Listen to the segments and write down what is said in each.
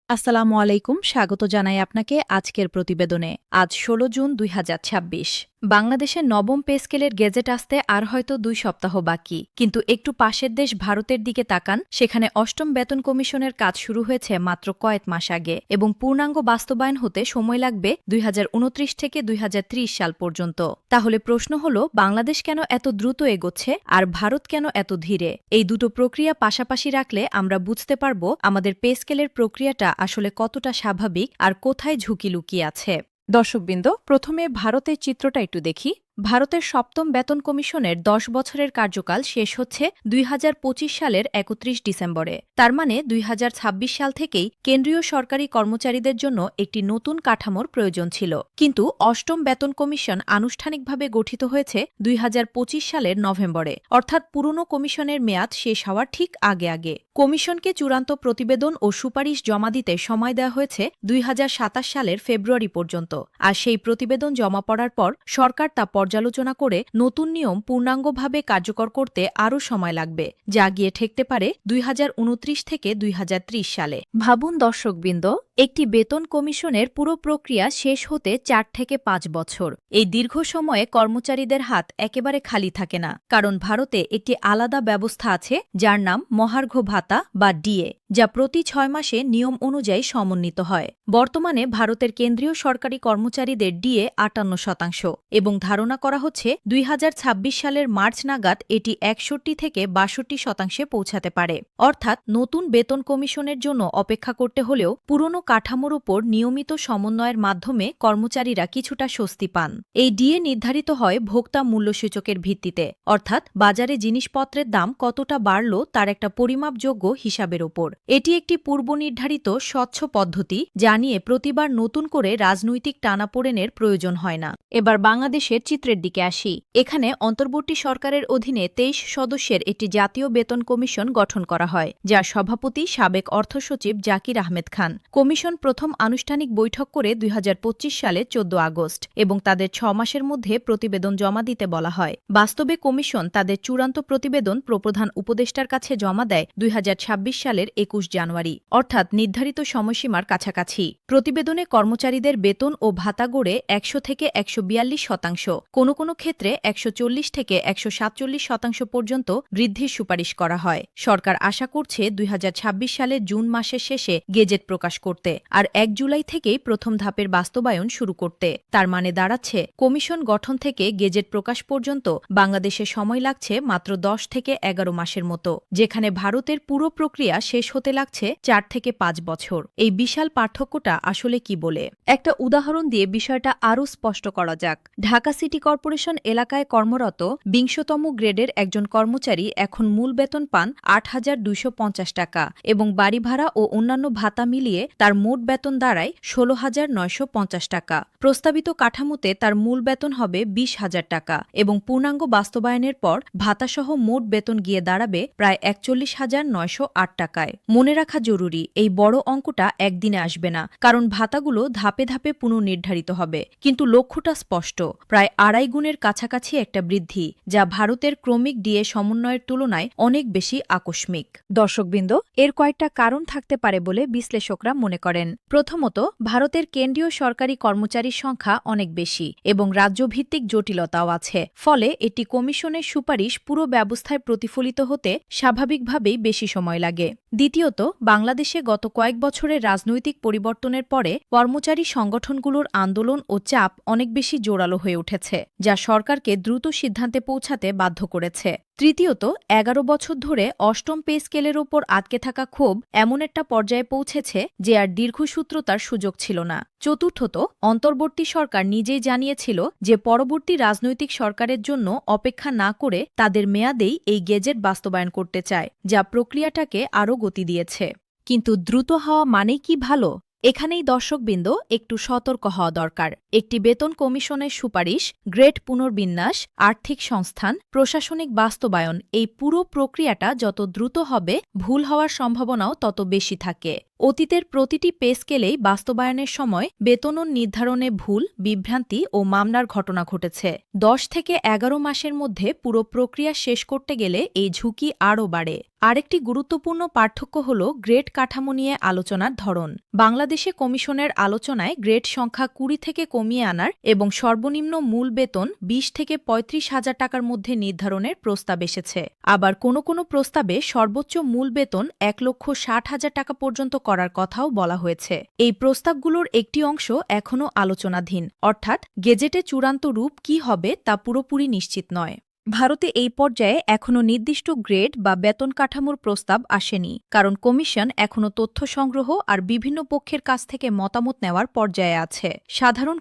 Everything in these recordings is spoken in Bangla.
আসসালামু আলাইকুম, স্বাগত জানাই আপনাকে আজকের প্রতিবেদনে। আজ ১৬ জুন ২০২৬। বাংলাদেশের নবম পে স্কেলের গেজেট আসতে আর হয়তো ২ সপ্তাহ বাকি, কিন্তু একটু পাশের দেশ ভারতের দিকে তাকান। সেখানে অষ্টম বেতন কমিশনের কাজ শুরু হয়েছে মাত্র কয়েক মাস আগে এবং পূর্ণাঙ্গ বাস্তবায়ন হতে সময় লাগবে ২০২৯ থেকে ২০৩০ সাল পর্যন্ত। তাহলে প্রশ্ন হল, বাংলাদেশ কেন এত দ্রুত এগোচ্ছে আর ভারত কেন এত ধীরে? এই দুটো প্রক্রিয়া পাশাপাশি রাখলে আমরা বুঝতে পারব আমাদের পে স্কেলের প্রক্রিয়াটা আসলে কতটা স্বাভাবিক আর কোথায় ঝুঁকি লুকিয়ে আছে। দর্শকবৃন্দ, প্রথমে ভারতের চিত্রটা একটু দেখি। ভারতের সপ্তম বেতন কমিশনের ১০ বছরের কার্যকাল শেষ হচ্ছে ২০২৫ সালের ৩১ ডিসেম্বরে। তার মানে ২০২৬ সাল থেকেই কেন্দ্রীয় সরকারি কর্মচারীদের জন্য একটি নতুন কাঠামোর প্রয়োজন ছিল। কিন্তু অষ্টম বেতন কমিশন আনুষ্ঠানিকভাবে গঠিত হয়েছে ২০২৫ সালের নভেম্বরে, অর্থাৎ পুরনো কমিশনের মেয়াদ শেষ হওয়ার ঠিক আগে আগে। কমিশনকে চূড়ান্ত প্রতিবেদন ও সুপারিশ জমা দিতে সময় দেওয়া হয়েছে ২০২৭ সালের ফেব্রুয়ারি পর্যন্ত। আর সেই প্রতিবেদন জমা পড়ার পর সরকার তা পর্যালোচনা করে নতুন নিয়ম পূর্ণাঙ্গভাবে কার্যকর করতে আরও সময় লাগবে, যা গিয়ে ঠেকতে পারে ২০২৯ থেকে ২০৩০ সালে। ভাবুন দর্শকবৃন্দ, একটি বেতন কমিশনের পুরো প্রক্রিয়া শেষ হতে ৪ থেকে ৫ বছর। এই দীর্ঘ সময়ে কর্মচারীদের হাত একেবারে খালি থাকে না, কারণ ভারতে একটি আলাদা ব্যবস্থা আছে যার নাম মহার্ঘ ভাতা বা ডিএ, যা প্রতি ৬ মাসে নিয়ম অনুযায়ী সমন্বিত হয়। বর্তমানে ভারতের কেন্দ্রীয় সরকারি কর্মচারীদের ডিএ ৫৮% এবং ধারণা করা হচ্ছে ২০২৬ সালের মার্চ নাগাদ এটি ৬১ থেকে ৬২% পৌঁছাতে পারে। অর্থাৎ নতুন বেতন কমিশনের জন্য অপেক্ষা করতে হলেও পুরনো কাঠামোর উপর নিয়মিত সমন্বয়ের মাধ্যমে কর্মচারীরা কিছুটা স্বস্তি পান। এই ডিএ নির্ধারিত হয় ভোক্তা মূল্যসূচকের ভিত্তিতে, অর্থাৎ বাজারে জিনিসপত্রের দাম কতটা বাড়ল তার একটা পরিমাপযোগ্য হিসাবের ওপর। এটি একটি পূর্বনির্ধারিত স্বচ্ছ পদ্ধতি, যা নিয়ে প্রতিবার নতুন করে রাজনৈতিক টানাপোড়েনের প্রয়োজন হয় না। এবার বাংলাদেশের চিত্রের দিকে আসি। এখানে অন্তর্বর্তী সরকারের অধীনে ২৩ সদস্যের একটি জাতীয় বেতন কমিশন গঠন করা হয়, যার সভাপতি সাবেক অর্থসচিব জাকির আহমেদ খান। কমিশন প্রথম আনুষ্ঠানিক বৈঠক করে ২০২৫ সালে ১৪ আগস্ট এবং তাদের ৬ মাসের মধ্যে প্রতিবেদন জমা দিতে বলা হয়। বাস্তবে কমিশন তাদের চূড়ান্ত প্রতিবেদন প্রধান উপদেষ্টার কাছে জমা দেয় ২০২৬ সালের ২১ জানুয়ারি, অর্থাৎ নির্ধারিত সময়সীমার কাছাকাছি। প্রতিবেদনে কর্মচারীদের বেতন ও ভাতা গড়ে ১০০ থেকে ১৪২%, কোনো কোনো ক্ষেত্রে ১৪০ থেকে ১৪৭% পর্যন্ত বৃদ্ধির সুপারিশ করা হয়। সরকার আশা করছে ২০২৬ সালের জুন মাসের শেষে গেজেট প্রকাশ করতে আর ১ জুলাই থেকেই প্রথম ধাপের বাস্তবায়ন শুরু করতে। তার মানে দাঁড়াচ্ছে, কমিশন গঠন থেকে গেজেট প্রকাশ পর্যন্ত বাংলাদেশে সময় লাগছে মাত্র ১০ থেকে ১১ মাসের মতো, যেখানে ভারতের পুরো প্রক্রিয়া শেষ হতে লাগছে ৪ থেকে ৫ বছর। এই বিশাল পার্থক্যটা আসলে কি বলে একটা উদাহরণ দিয়ে বিষয়টা আরও স্পষ্ট করা যাক। ঢাকা সিটি কর্পোরেশন এলাকায় কর্মরত ২০তম গ্রেডের একজন কর্মচারী এখন মূল বেতন পান ৮,২৫০ টাকা এবং বাড়ি ভাড়া ও অন্যান্য ভাতা মিলিয়ে তার মোট বেতন দাঁড়ায় ১৬,৯৫০ টাকা। প্রস্তাবিত কাঠামোতে তার মূল বেতন হবে ২০,০০০ টাকা এবং পূর্ণাঙ্গ বাস্তবায়নের পর ভাতাসহ মোট বেতন গিয়ে দাঁড়াবে প্রায় ৪১,৯০৮ টাকায়। মনে রাখা জরুরি, এই বড় অঙ্কটা একদিনে আসবে না, কারণ ভাতাগুলো ধাপে ধাপে পুনর্নির্ধারিত হবে। কিন্তু লক্ষ্যটা স্পষ্ট, প্রায় ২.৫ গুণের কাছাকাছি একটা বৃদ্ধি, যা ভারতের ক্রমিক ডিএ সমন্বয়ের তুলনায় অনেক বেশি আকস্মিক। দর্শকবৃন্দ, এর কয়েকটা কারণ থাকতে পারে বলে বিশ্লেষকরা মনে করেন। প্রথমত, ভারতের কেন্দ্রীয় সরকারি কর্মচারীর সংখ্যা অনেক বেশি এবং রাজ্যভিত্তিক জটিলতাও আছে। ফলে এটি কমিশনের সুপারিশ পুরো ব্যবস্থায় প্রতিফলিত হতে স্বাভাবিকভাবেই বেশি সময় লাগে। দ্বিতীয়ত, বাংলাদেশে গত কয়েক বছরের রাজনৈতিক পরিবর্তনের পরে কর্মচারী সংগঠনগুলোর আন্দোলন ও চাপ অনেক বেশি জোরালো হয়ে উঠেছে, যা সরকারকে দ্রুত সিদ্ধান্তে পৌঁছাতে বাধ্য করেছে। তৃতীয়ত, ১১ বছর ধরে অষ্টম পে স্কেলের ওপর আটকে থাকা ক্ষোভ এমন একটা পর্যায়ে পৌঁছেছে যে আর দীর্ঘসূত্রতার সুযোগ ছিল না। চতুর্থত, অন্তর্বর্তী সরকার নিজেই জানিয়েছিল যে পরবর্তী রাজনৈতিক সরকারের জন্য অপেক্ষা না করে তাদের মেয়াদেই এই গেজেট বাস্তবায়ন করতে চায়, যা প্রক্রিয়াটাকে আরও গতি দিয়েছে। কিন্তু দ্রুত হওয়া মানেই কি ভালো? এখানেই দর্শকবৃন্দ একটু সতর্ক হওয়া দরকার। একটি বেতন কমিশনের সুপারিশ, গ্রেড পুনর্বিন্যাস, আর্থিক সংস্থান, প্রশাসনিক বাস্তবায়ন, এই পুরো প্রক্রিয়াটা যত দ্রুত হবে ভুল হওয়ার সম্ভাবনাও তত বেশি থাকে। অতীতের প্রতিটি পে স্কেলেই বাস্তবায়নের সময় বেতন নির্ধারণে ভুল, বিভ্রান্তি ও মামলার ঘটনা ঘটেছে। ১০ থেকে ১১ মাসের মধ্যে পুরো প্রক্রিয়া শেষ করতে গেলে এই ঝুঁকি আরও বাড়ে। আরেকটি গুরুত্বপূর্ণ পার্থক্য হল গ্রেড কাঠামো নিয়ে আলোচনার ধরন। বাংলাদেশে কমিশনের আলোচনায় গ্রেড সংখ্যা ২০ থেকে কমিয়ে আনার এবং সর্বনিম্ন মূল বেতন ২০ থেকে ৩৫,০০০ টাকার মধ্যে নির্ধারণের প্রস্তাব এসেছে। আবার কোনো প্রস্তাবে সর্বোচ্চ মূল বেতন ১,৬০,০০০ টাকা পর্যন্ত করার কথাও বলা হয়েছে। এই প্রস্তাবগুলোর একটি অংশ এখনও আলোচনাধীন, অর্থাৎ গেজেটে চূড়ান্ত রূপ কী হবে তা পুরোপুরি নিশ্চিত নয়। ভারতে এই পর্যায়ে এখনও নির্দিষ্ট গ্রেড বা বেতন কাঠামোর প্রস্তাব আসেনি, কারণ কমিশন এখনও তথ্য সংগ্রহ আর বিভিন্ন পক্ষের কাছ থেকে মতামত নেওয়ার পর্যায়ে আছে। সাধারণ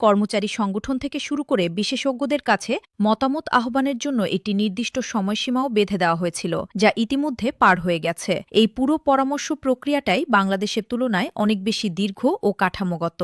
কর্মচারী সংগঠন থেকে শুরু করে বিশেষজ্ঞদের কাছে মতামত আহ্বানের জন্য একটি নির্দিষ্ট সময়সীমাও বেঁধে দেওয়া হয়েছিল, যা ইতিমধ্যে পার হয়ে গেছে। এই পুরো পরামর্শ প্রক্রিয়াটাই বাংলাদেশের তুলনায় অনেক বেশি দীর্ঘ ও কাঠামোগত।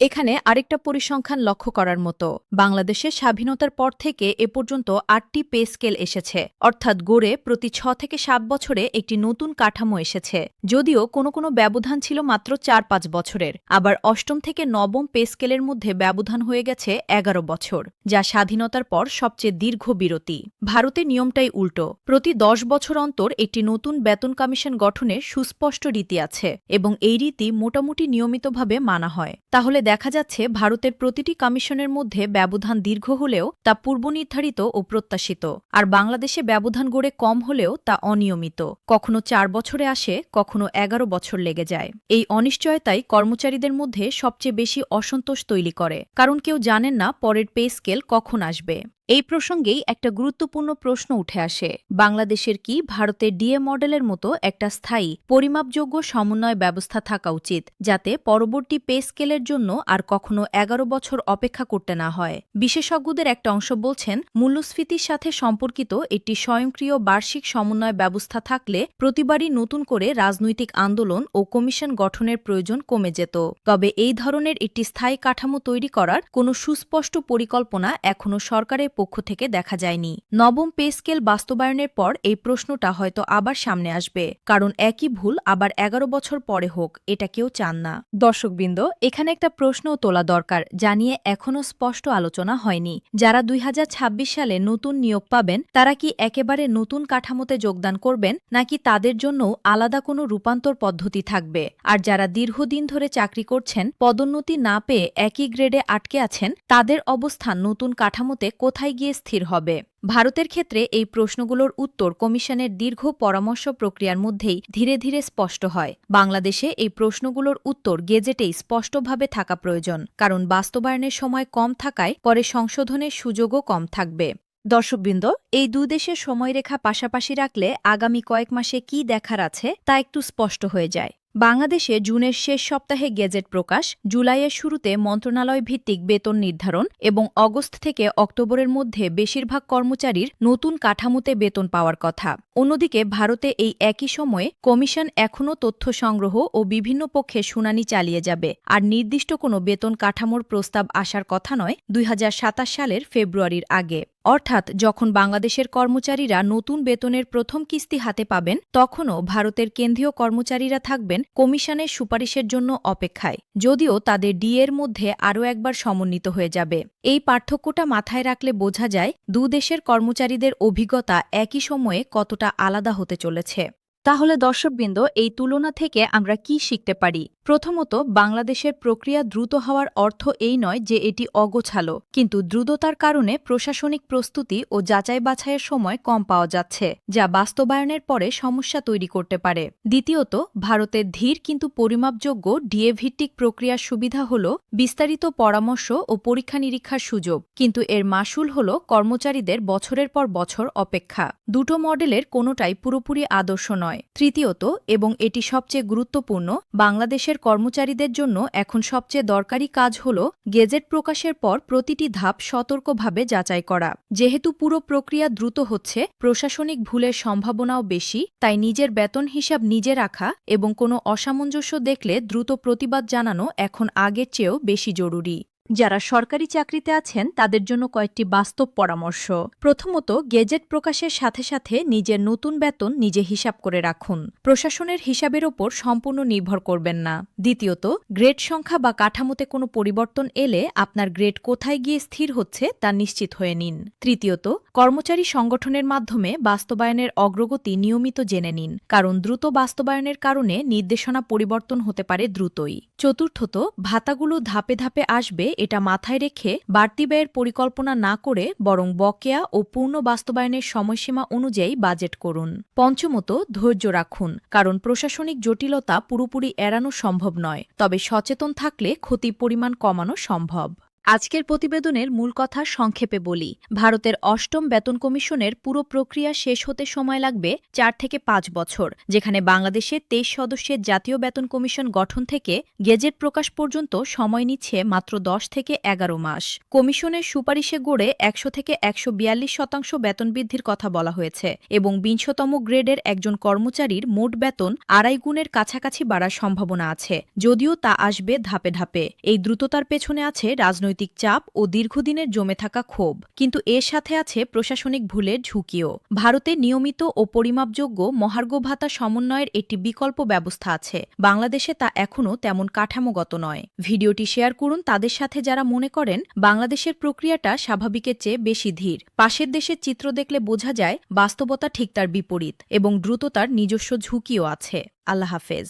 এখানে আরেকটা পরিসংখ্যান লক্ষ্য করার মতো, বাংলাদেশের স্বাধীনতার পর থেকে এ পর্যন্ত ৮টি পে স্কেল এসেছে, অর্থাৎ গড়ে প্রতি ৬ থেকে ৭ বছরে একটি নতুন কাঠামো এসেছে। যদিও কোনো ব্যবধান ছিল মাত্র ৪-৫ বছরের, আবার অষ্টম থেকে নবম পে স্কেলের মধ্যে ব্যবধান হয়ে গেছে ১১ বছর, যা স্বাধীনতার পর সবচেয়ে দীর্ঘ বিরতি। ভারতে নিয়মটাই উল্টো, প্রতি ১০ বছর অন্তর একটি নতুন বেতন কমিশন গঠনের সুস্পষ্ট রীতি আছে এবং এই রীতি মোটামুটি নিয়মিতভাবে মানা হয়। তাহলে দেখা যাচ্ছে ভারতের প্রতিটি কমিশনের মধ্যে ব্যবধান দীর্ঘ হলেও তা পূর্বনির্ধারিত ও প্রত্যাশিত, আর বাংলাদেশে ব্যবধান গড়ে কম হলেও তা অনিয়মিত। কখনো ৪ বছরে আসে, কখনো ১১ বছর লেগে যায়। এই অনিশ্চয়তাই কর্মচারীদের মধ্যে সবচেয়ে বেশি অসন্তোষ তৈরি করে, কারণ কেউ জানেন না পরের পে স্কেল কখন আসবে। এই প্রসঙ্গেই একটা গুরুত্বপূর্ণ প্রশ্ন উঠে আসে, বাংলাদেশের কি ভারতের ডিএ মডেলের মতো একটা স্থায়ী পরিমাপযোগ্য সমন্বয় ব্যবস্থা থাকা উচিত, যাতে পরবর্তী পে স্কেলের জন্য আর কখনো ১১ বছর অপেক্ষা করতে না হয়? বিশেষজ্ঞদের একটা অংশ বলছেন, মূল্যস্ফীতির সাথে সম্পর্কিত একটি স্বয়ংক্রিয় বার্ষিক সমন্বয় ব্যবস্থা থাকলে প্রতিবারই নতুন করে রাজনৈতিক আন্দোলন ও কমিশন গঠনের প্রয়োজন কমে যেত। তবে এই ধরনের একটি স্থায়ী কাঠামো তৈরি করার কোনো সুস্পষ্ট পরিকল্পনা এখনো সরকারের পক্ষ থেকে দেখা যায়নি। নবম পে স্কেল বাস্তবায়নের পর এই প্রশ্নটা হয়তো আবার সামনে আসবে, কারণ একই ভুল আবার ১১ বছর পরে হোক, এটা কেউ চান না। দর্শকবৃন্দ, এখানে একটা প্রশ্নও তোলা দরকার, যা নিয়ে এখনও স্পষ্ট আলোচনা হয়নি। যারা ২০২৬ সালে নতুন নিয়োগ পাবেন, তারা কি একেবারে নতুন কাঠামোতে যোগদান করবেন, নাকি তাদের জন্য আলাদা কোনো রূপান্তর পদ্ধতি থাকবে? আর যারা দীর্ঘদিন ধরে চাকরি করছেন, পদোন্নতি না পেয়ে একই গ্রেডে আটকে আছেন, তাদের অবস্থান নতুন কাঠামোতে কোথায় গিয়ে স্থির হবে? ভারতের ক্ষেত্রে এই প্রশ্নগুলোর উত্তর কমিশনের দীর্ঘ পরামর্শ প্রক্রিয়ার মধ্যেই ধীরে ধীরে স্পষ্ট হয়। বাংলাদেশে এই প্রশ্নগুলোর উত্তর গেজেটেই স্পষ্টভাবে থাকা প্রয়োজন, কারণ বাস্তবায়নের সময় কম থাকায় পরে সংশোধনের সুযোগও কম থাকবে। দর্শকবৃন্দ, এই দুই দেশের সময়রেখা পাশাপাশি রাখলে আগামী কয়েক মাসে কি দেখার আছে তা একটু স্পষ্ট হয়ে যায়। বাংলাদেশে জুনের শেষ সপ্তাহে গেজেট প্রকাশ, জুলাইয়ের শুরুতে মন্ত্রণালয় ভিত্তিক বেতন নির্ধারণ এবং অগস্ট থেকে অক্টোবরের মধ্যে বেশিরভাগ কর্মচারীর নতুন কাঠামোতে বেতন পাওয়ার কথা। অন্যদিকে ভারতে এই একই সময়ে কমিশন এখনও তথ্য সংগ্রহ ও বিভিন্ন পক্ষে শুনানি চালিয়ে যাবে, আর নির্দিষ্ট কোনো বেতন কাঠামোর প্রস্তাব আসার কথা নয় ২০২৭ সালের ফেব্রুয়ারির আগে। অর্থাৎ যখন বাংলাদেশের কর্মচারীরা নতুন বেতনের প্রথম কিস্তি হাতে পাবেন, তখনও ভারতের কেন্দ্রীয় কর্মচারীরা থাকবেন কমিশনের সুপারিশের জন্য অপেক্ষায়, যদিও তাদের ডিএর মধ্যে আরও একবার সমন্বিত হয়ে যাবে। এই পার্থক্যটা মাথায় রাখলে বোঝা যায় দুদেশের কর্মচারীদের অভিজ্ঞতা একই সময়ে কতটা আলাদা হতে চলেছে। তাহলে দর্শকবৃন্দ, এই তুলনা থেকে আমরা কি শিখতে পারি? প্রথমত, বাংলাদেশের প্রক্রিয়া দ্রুত হওয়ার অর্থ এই নয় যে এটি অগোছালো, কিন্তু দ্রুততার কারণে প্রশাসনিক প্রস্তুতি ও যাচাই বাছাইয়ের সময় কম পাওয়া যাচ্ছে, যা বাস্তবায়নের পরে সমস্যা তৈরি করতে পারে। দ্বিতীয়ত, ভারতের ধীর কিন্তু পরিমাপযোগ্য ডিএ ভিত্তিক প্রক্রিয়ার সুবিধা হল বিস্তারিত পরামর্শ ও পরীক্ষা নিরীক্ষার সুযোগ, কিন্তু এর মাশুল হল কর্মচারীদের বছরের পর বছর অপেক্ষা। দুটো মডেলের কোনোটাই পুরোপুরি আদর্শ নয়। তৃতীয়ত, এবং এটি সবচেয়ে গুরুত্বপূর্ণ, বাংলাদেশের কর্মচারীদের জন্য এখন সবচেয়ে দরকারি কাজ হল গেজেট প্রকাশের পর প্রতিটি ধাপ সতর্কভাবে যাচাই করা। যেহেতু পুরো প্রক্রিয়া দ্রুত হচ্ছে, প্রশাসনিক ভুলের সম্ভাবনাও বেশি, তাই নিজের বেতন হিসাব নিজে রাখা এবং কোনো অসামঞ্জস্য দেখলে দ্রুত প্রতিবাদ জানানো এখন আগের চেয়েও বেশি জরুরি। যারা সরকারি চাকরিতে আছেন তাদের জন্য কয়েকটি বাস্তব পরামর্শ। প্রথমত, গেজেট প্রকাশের সাথে সাথে নিজের নতুন বেতন নিজে হিসাব করে রাখুন। প্রশাসনের হিসাবের ওপর সম্পূর্ণ নির্ভর করবেন না। দ্বিতীয়ত, গ্রেড সংখ্যা বা কাঠামোতে কোনো পরিবর্তন এলে আপনার গ্রেড কোথায় গিয়ে স্থির হচ্ছে তা নিশ্চিত হয়ে নিন। তৃতীয়ত, কর্মচারী সংগঠনের মাধ্যমে বাস্তবায়নের অগ্রগতি নিয়মিত জেনে নিন, কারণ দ্রুত বাস্তবায়নের কারণে নির্দেশনা পরিবর্তন হতে পারে দ্রুতই। চতুর্থত, ভাতাগুলো ধাপে ধাপে আসবে এটা মাথায় রেখে বাড়তি ব্যয়ের পরিকল্পনা না করে বরং বকেয়া ও পূর্ণ বাস্তবায়নের সময়সীমা অনুযায়ী বাজেট করুন। পঞ্চমত, ধৈর্য রাখুন, কারণ প্রশাসনিক জটিলতা পুরোপুরি এড়ানো সম্ভব নয়, তবে সচেতন থাকলে ক্ষতির পরিমাণ কমানো সম্ভব। আজকের প্রতিবেদনের মূল কথা সংক্ষেপে বলি। ভারতের অষ্টম বেতন কমিশনের পুরো প্রক্রিয়া শেষ হতে সময় লাগবে 4 থেকে 5 বছর, যেখানে বাংলাদেশে 23 সদস্যের জাতীয় বেতন কমিশন গঠন থেকে গেজেট প্রকাশ পর্যন্ত সময় নিচ্ছে মাত্র 10 থেকে 11 মাস। কমিশনের সুপারিশে গড়ে 100 থেকে 142% বেতন বৃদ্ধির কথা বলা হয়েছে এবং 20তম গ্রেডের একজন কর্মচারীর মোট বেতন 2.5 গুণের কাছাকাছি বাড়ার সম্ভাবনা আছে, যদিও তা আসবে ধাপে ধাপে। এই দ্রুততার পেছনে আছে রাজনৈতিক চাপ ও দীর্ঘদিনের জমে থাকা ক্ষোভ, কিন্তু এর সাথে আছে প্রশাসনিক ভুলের ঝুঁকিও। ভারতে নিয়মিত ও পরিমাপযোগ্য মহার্ঘ ভাতা সমন্বয়ের একটি বিকল্প ব্যবস্থা আছে, বাংলাদেশে তা এখনও তেমন কাঠামোগত নয়। ভিডিওটি শেয়ার করুন তাদের সাথে যারা মনে করেন বাংলাদেশের প্রক্রিয়াটা স্বাভাবিকের চেয়ে বেশি ধীর। পাশের দেশের চিত্র দেখলে বোঝা যায় বাস্তবতা ঠিক তার বিপরীত এবং দ্রুততার নিজস্ব ঝুঁকিও আছে। আল্লাহ হাফেজ।